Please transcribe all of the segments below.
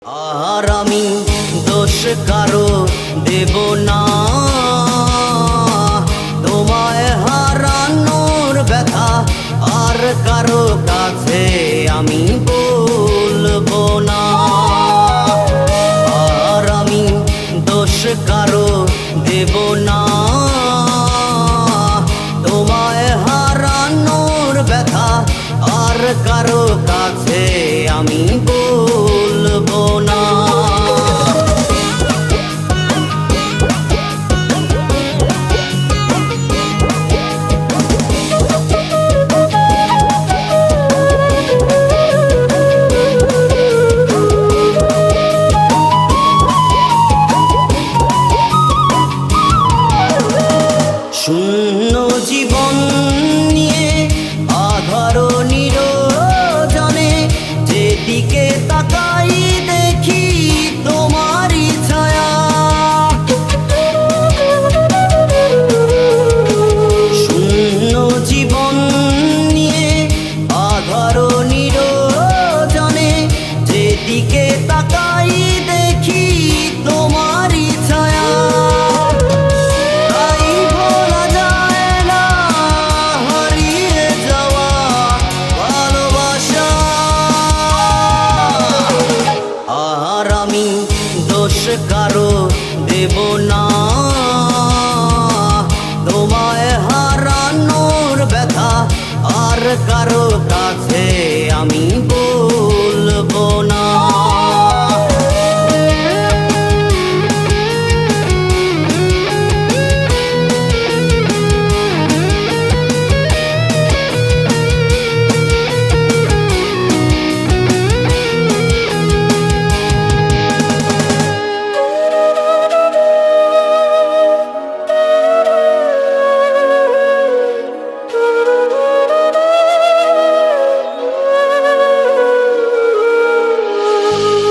আর আমি দোষ কারো দেব না, তোমায় হারানোর ব্যথা আর কারো কাছে আমি বলবো না। আর আমি দোষ কারো দেব না, তোমায় হারানোর ব্যথা আর কারো কাছে আমি বলবো না। শূন্য জীবন নিয়ে আধার নিরজনে যেদিকে তাকাই দেখি তোমারই ছায়া। শূন্য জীবন নিয়ে আধার নিরজনে যেদিকে তাকাই দেখি তোমারই ছায়া। দোষ কারো দেব না, তোমায় হারানোর ব্যথা আর কারো কাছে আমি বলবো না।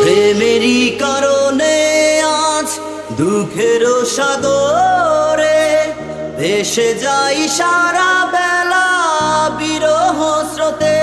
প্রেমেরই কারণে আজ দুঃখের সাগরে ভেসে যাই সারা বেলা বিরহ স্রোতে।